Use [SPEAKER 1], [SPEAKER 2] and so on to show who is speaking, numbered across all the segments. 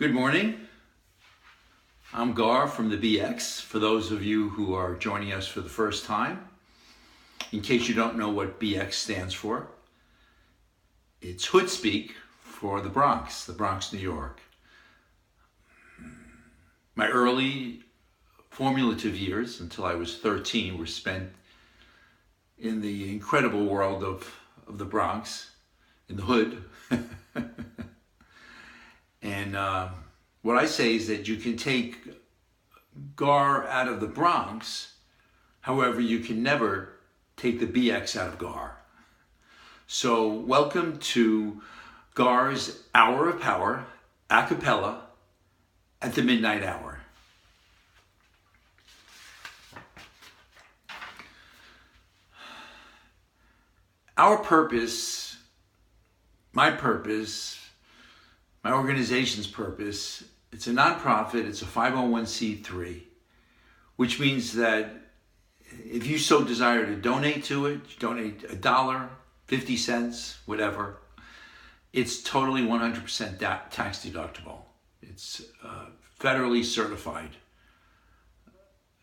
[SPEAKER 1] Good morning. I'm Gar from the BX. For those of you who are joining us for the first time, in case you don't know what BX stands for, it's hood speak for the Bronx, New York. My early formative years, until I was 13, were spent in the incredible world of the Bronx, in the hood. And what I say is that you can take Gar out of the Bronx, however, you can never take the BX out of Gar. So welcome to Gar's Hour of Power, a cappella, at the midnight hour. Our purpose, my organization's purpose, it's a nonprofit, it's a 501c3, which means that if you so desire to donate to it, donate $1, 50 cents, whatever, it's totally 100% tax deductible. It's federally certified,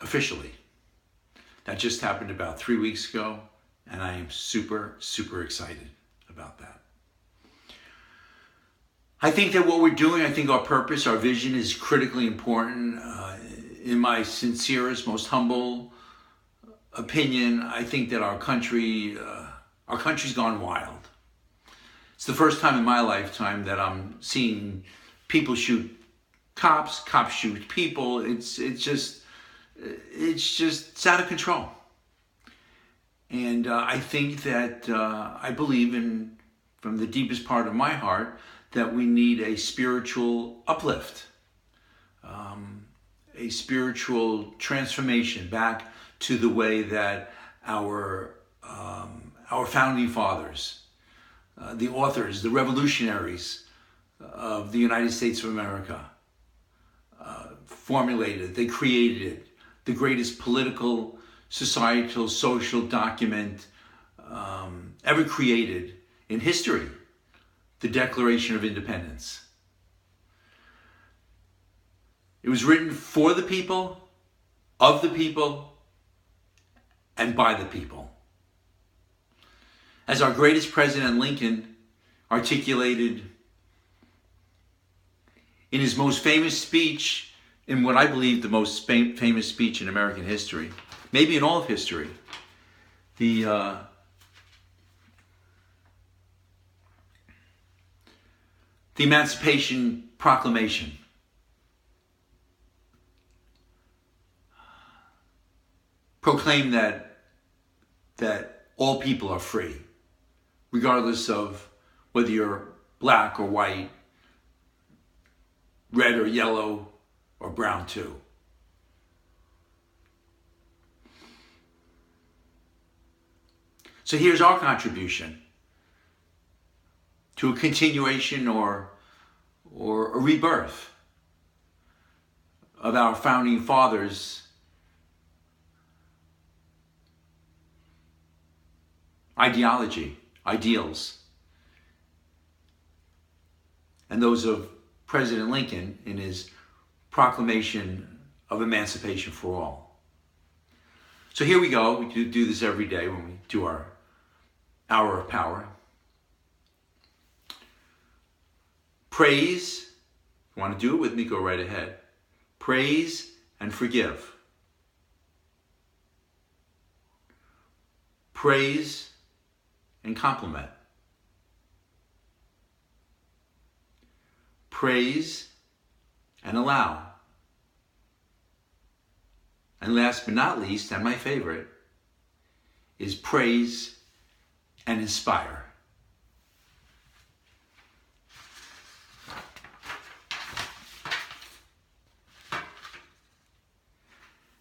[SPEAKER 1] officially. That just happened about 3 weeks ago, and I am super, super excited about that. I think that what we're doing, I think our purpose, our vision is critically important. In my sincerest, most humble opinion, I think that our country's gone wild. It's the first time in my lifetime that I'm seeing people shoot cops shoot people. It's out of control. And I think that I believe in, from the deepest part of my heart, that we need a spiritual uplift, a spiritual transformation back to the way that our founding fathers, the authors, the revolutionaries of the United States of America formulated, they created the greatest political, societal, social document ever created in history. The Declaration of Independence. It was written for the people, of the people, and by the people. As our greatest president, Lincoln, articulated in his most famous speech, in what I believe the most famous speech in American history, maybe in all of history, the Emancipation Proclamation. Proclaimed that all people are free, regardless of whether you're black or white, red or yellow, or brown too. So here's our contribution to a continuation or a rebirth of our founding fathers' ideology, ideals, and those of President Lincoln in his proclamation of emancipation for all. So here we go. We do this every day when we do our hour of power. Praise, if you want to do it with me, go right ahead. Praise and forgive. Praise and compliment. Praise and allow. And last but not least, and my favorite, is praise and inspire.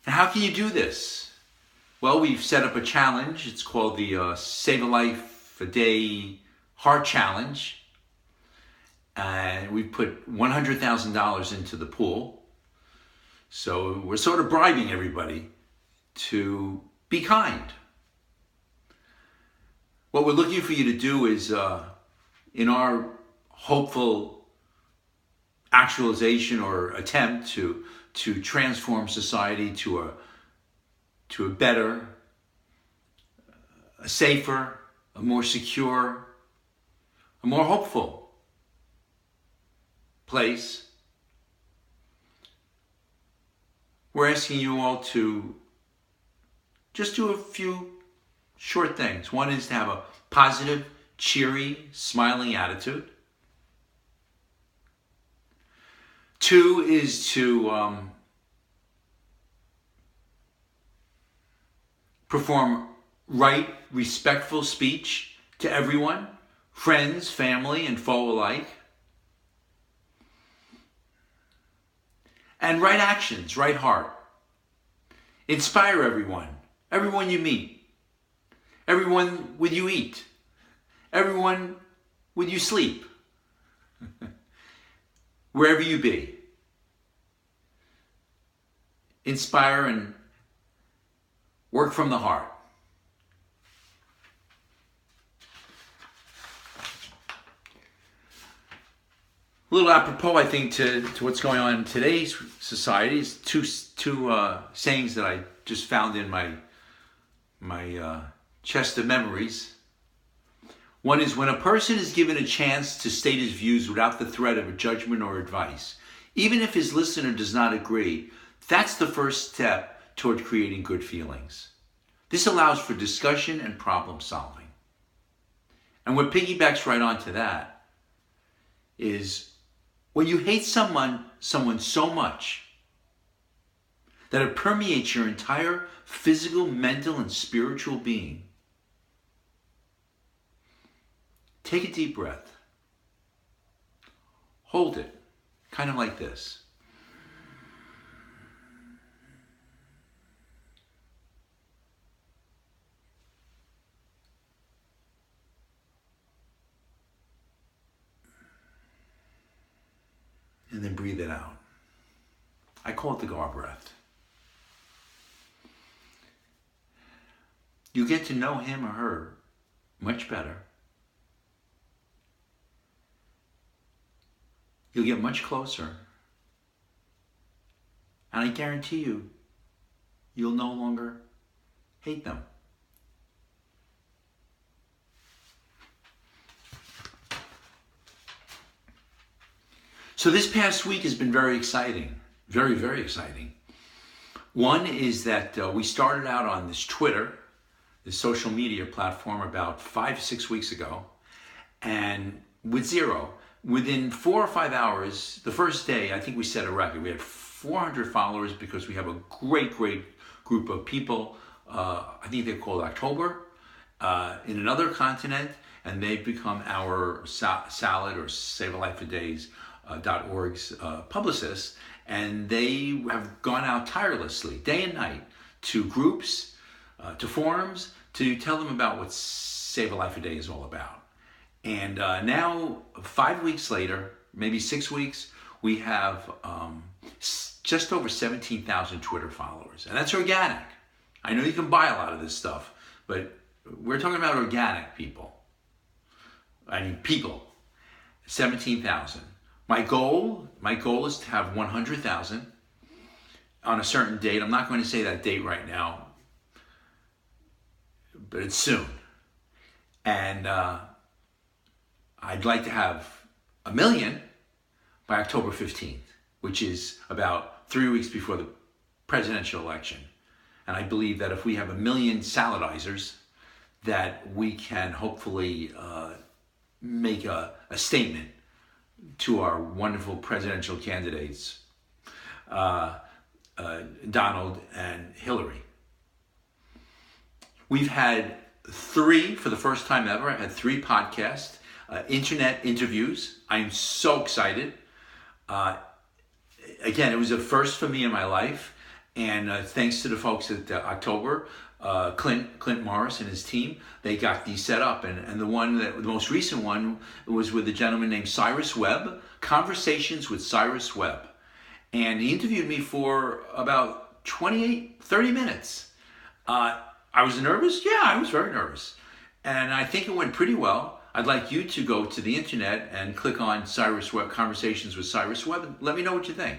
[SPEAKER 1] How can you do this? Well, we've set up a challenge. It's called the Save a Life a Day Heart Challenge. And we've put $100,000 into the pool. So we're sort of bribing everybody to be kind. What we're looking for you to do is, in our hopeful actualization or attempt to transform society to a better, a safer, a more secure, a more hopeful place. We're asking you all to just do a few short things. One is to have a positive, cheery, smiling attitude. 2 is to perform right, respectful speech to everyone, friends, family, and foe alike. And right actions, right heart. Inspire everyone you meet, everyone with you eat, everyone with you sleep, wherever you be. Inspire and work from the heart. A little apropos, I think, to what's going on in today's society is two sayings that I just found in my chest of memories. One is, when a person is given a chance to state his views without the threat of a judgment or advice, even if his listener does not agree, that's the first step toward creating good feelings. This allows for discussion and problem solving. And what piggybacks right onto that is, when you hate someone so much that it permeates your entire physical, mental, and spiritual being, take a deep breath. Hold it, kind of like this. And then breathe it out. I call it the Gar breath. You get to know him or her much better. You'll get much closer. And I guarantee you, you'll no longer hate them. So this past week has been very exciting. Very, very exciting. One is that we started out on this Twitter, this social media platform, about 5-6 weeks ago. And with zero, within 4 or 5 hours, the first day, I think we set a record. We had 400 followers because we have a great, great group of people. I think they're called October, in another continent. And they've become our Salad or Save a Life a Days .org's publicists, and they have gone out tirelessly, day and night, to groups, to forums, to tell them about what Save a Life a Day is all about. And now, 5 weeks later, maybe 6 weeks, we have just over 17,000 Twitter followers, and that's organic. I know you can buy a lot of this stuff, but we're talking about organic people. I mean, people. 17,000. My goal is to have 100,000 on a certain date. I'm not going to say that date right now, but it's soon. And I'd like to have 1 million by October 15th, which is about 3 weeks before the presidential election. And I believe that if we have 1 million saladizers, that we can hopefully make a statement to our wonderful presidential candidates, Donald and Hillary. We've had 3, for the first time ever, I had 3 podcasts, internet interviews. I'm so excited. Again, it was a first for me in my life, and thanks to the folks at October, Clint Morris and his team, they got these set up, and the most recent one was with a gentleman named Cyrus Webb, Conversations with Cyrus Webb, and he interviewed me for about 30 minutes. I was nervous. Yeah, I was very nervous, and I think it went pretty well. I'd like you to go to the internet and click on Cyrus Webb, Conversations with Cyrus Webb, and let me know what you think.